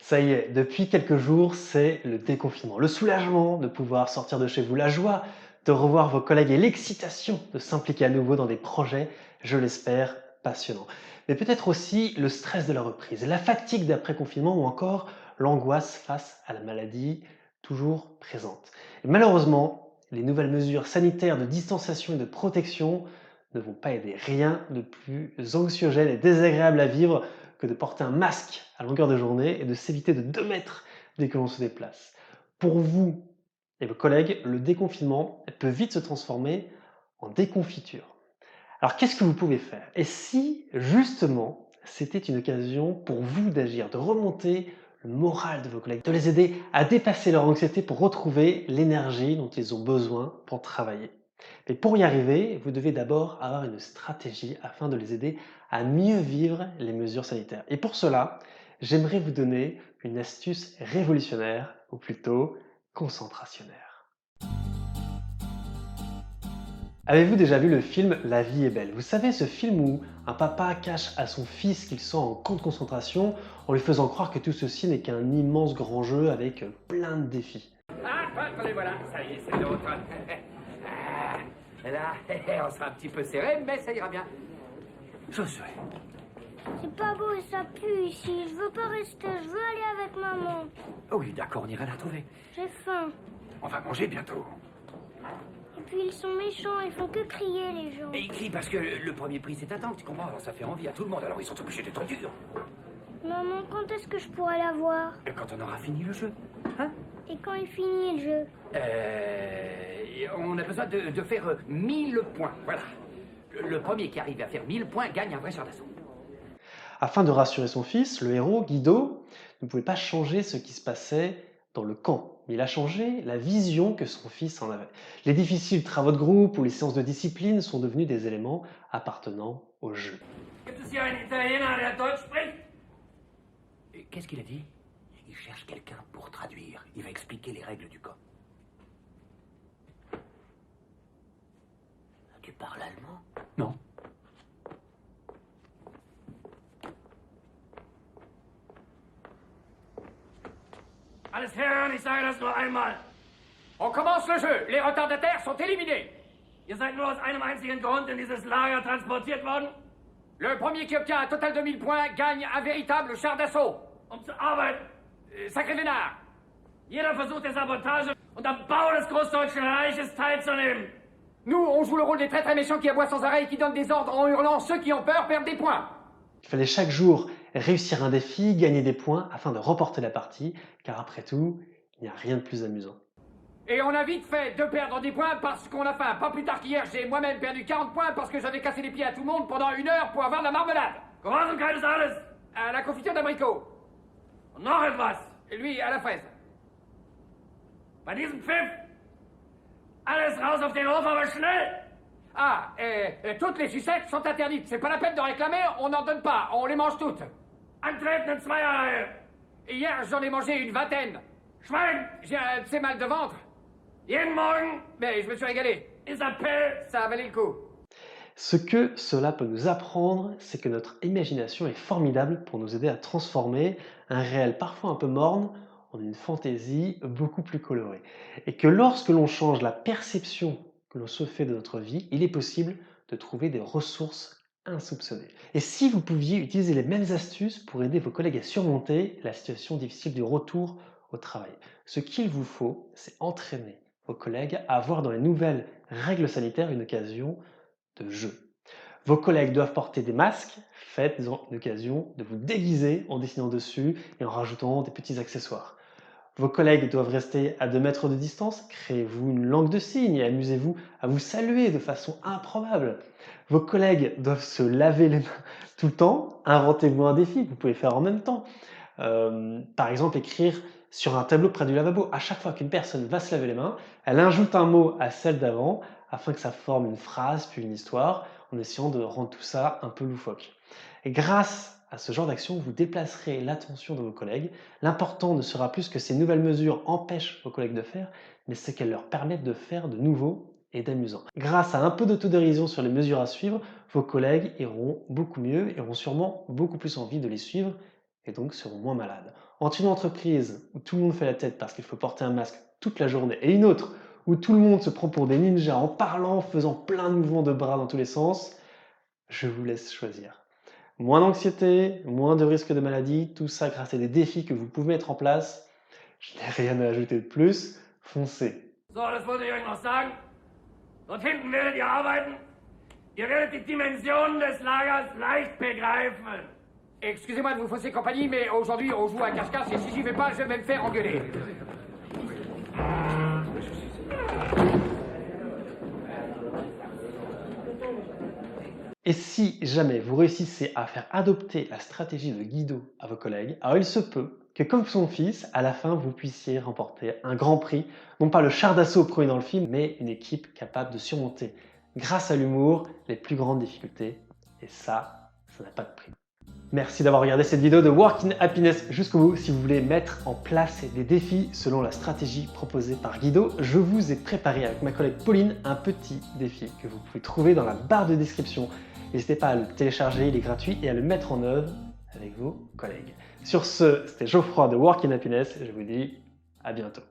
Ça y est, depuis quelques jours, c'est le déconfinement. Le soulagement de pouvoir sortir de chez vous, la joie de revoir vos collègues et l'excitation de s'impliquer à nouveau dans des projets, je l'espère, passionnants. Mais peut-être aussi le stress de la reprise, la fatigue d'après-confinement ou encore l'angoisse face à la maladie toujours présente. Et malheureusement, les nouvelles mesures sanitaires de distanciation et de protection ne vont pas aider. Rien de plus anxiogène et désagréable à vivre que de porter un masque à longueur de journée et de s'éviter de 2 mètres dès que l'on se déplace. Pour vous et vos collègues, le déconfinement peut vite se transformer en déconfiture. Alors qu'est-ce que vous pouvez faire? Et si justement c'était une occasion pour vous d'agir, de remonter le moral de vos collègues, de les aider à dépasser leur anxiété pour retrouver l'énergie dont ils ont besoin pour travailler? Mais pour y arriver, vous devez d'abord avoir une stratégie afin de les aider à mieux vivre les mesures sanitaires. Et pour cela, j'aimerais vous donner une astuce révolutionnaire, ou plutôt concentrationnaire. Avez-vous déjà vu le film La vie est belle? Vous savez, ce film où un papa cache à son fils qu'il sent en camp de concentration en lui faisant croire que tout ceci n'est qu'un immense grand jeu avec plein de défis. Ah, les voilà, ça y est, c'est l'autre. Là, on sera un petit peu serré, mais ça ira bien. Josué. C'est pas beau et ça pue ici. Je veux pas rester, je veux aller avec maman. Oh oui, d'accord, on ira la retrouver. J'ai faim. On va manger bientôt. Et puis ils sont méchants, ils font que crier les gens. Et ils crient parce que le premier prix c'est un tank, tu comprends? Alors ça fait envie à tout le monde, alors ils sont obligés d'être durs. Maman, quand est-ce que je pourrai la voir? Et quand on aura fini le jeu, hein? Et quand il finit le jeu? On a besoin de faire 1000 points, voilà. Le premier qui arrive à faire 1000 points gagne un vrai char d'assaut. Afin de rassurer son fils, le héros, Guido, ne pouvait pas changer ce qui se passait dans le camp, mais il a changé la vision que son fils en avait. Les difficiles travaux de groupe ou les séances de discipline sont devenus des éléments appartenant au jeu. Gibt es hier einen Italiener, der Deutsch spricht? Qu'est-ce qu'il a dit? Il cherche quelqu'un pour traduire. Il va expliquer les règles du camp. Tu parles allemand? Non. Alles hören, ich sage das nur einmal. On commence le jeu. Les retardataires sont éliminés. Ihr seid nur aus einem einzigen Grund in dieses Lager transportiert worden? Le premier qui obtient un total de 1000 points gagne un véritable char d'assaut. Um zu arbeiten. Sacré Vénard. Jeder versucht der Sabotage und am Bau des Großdeutschen Reiches teilzunehmen. Nous, on joue le rôle des très très méchants qui aboient sans arrêt et qui donnent des ordres en hurlant. Ceux qui ont peur perdent des points. Il fallait chaque jour réussir un défi, gagner des points afin de remporter la partie, car après tout, il n'y a rien de plus amusant. Et on a vite fait de perdre des points parce qu'on a faim. Pas plus tard qu'hier, j'ai moi-même perdu 40 points parce que j'avais cassé les pieds à tout le monde pendant 1 heure pour avoir de la marmelade. À la confiture d'abricot. Noch etwas. Et lui, à la fraise. Bei diesem Pfiff, alles raus auf den Hof, aber schnell. Ah, toutes les sucettes sont interdites. C'est pas la peine de réclamer, on n'en donne pas. On les mange toutes. Antreten in Zweierreihe. Hier, j'en ai mangé une vingtaine. Schwein, j'ai un petit mal de ventre. Jeden Morgen. Mais je me suis régalé. Isabelle, ça a valu le coup. Ce que cela peut nous apprendre, c'est que notre imagination est formidable pour nous aider à transformer un réel parfois un peu morne en une fantaisie beaucoup plus colorée. Et que lorsque l'on change la perception que l'on se fait de notre vie, il est possible de trouver des ressources insoupçonnées. Et si vous pouviez utiliser les mêmes astuces pour aider vos collègues à surmonter la situation difficile du retour au travail, ce qu'il vous faut, c'est entraîner vos collègues à voir dans les nouvelles règles sanitaires une occasion de jeu. Vos collègues doivent porter des masques, faites-en une occasion de vous déguiser en dessinant dessus et en rajoutant des petits accessoires. Vos collègues doivent rester à 2 mètres de distance, créez-vous une langue de signes et amusez-vous à vous saluer de façon improbable. Vos collègues doivent se laver les mains tout le temps, inventez-vous un défi que vous pouvez faire en même temps. Par exemple, écrire sur un tableau près du lavabo. À chaque fois qu'une personne va se laver les mains, elle ajoute un mot à celle d'avant afin que ça forme une phrase puis une histoire en essayant de rendre tout ça un peu loufoque. Et grâce à ce genre d'action, vous déplacerez l'attention de vos collègues. L'important ne sera plus ce que ces nouvelles mesures empêchent vos collègues de faire, mais ce qu'elles leur permettent de faire de nouveau et d'amusant. Grâce à un peu d'autodérision sur les mesures à suivre, vos collègues iront beaucoup mieux et auront sûrement beaucoup plus envie de les suivre et donc seront moins malades. Entre une entreprise où tout le monde fait la tête parce qu'il faut porter un masque toute la journée et une autre où tout le monde se prend pour des ninjas en parlant, faisant plein de mouvements de bras dans tous les sens, je vous laisse choisir. Moins d'anxiété, moins de risque de maladie, tout ça grâce à des défis que vous pouvez mettre en place. Je n'ai rien à ajouter de plus, foncez. So, das wollte ich euch noch sagen. Dort hinten werdet ihr arbeiten. Ihr werdet die Dimensionen des Lagers leicht begreifen. Excusez-moi de vous fausser compagnie, mais aujourd'hui on joue à cache-cache et si j'y vais pas, je vais me faire engueuler. Et si jamais vous réussissez à faire adopter la stratégie de Guido à vos collègues, alors il se peut que comme son fils, à la fin vous puissiez remporter un grand prix, non pas le char d'assaut premier dans le film, mais une équipe capable de surmonter, grâce à l'humour, les plus grandes difficultés. Et ça n'a pas de prix. Merci d'avoir regardé cette vidéo de Work in Happiness jusqu'au bout. Si vous voulez mettre en place des défis selon la stratégie proposée par Guido, je vous ai préparé avec ma collègue Pauline un petit défi que vous pouvez trouver dans la barre de description. N'hésitez pas à le télécharger, il est gratuit, et à le mettre en œuvre avec vos collègues. Sur ce, c'était Geoffroy de Work in Happiness et je vous dis à bientôt.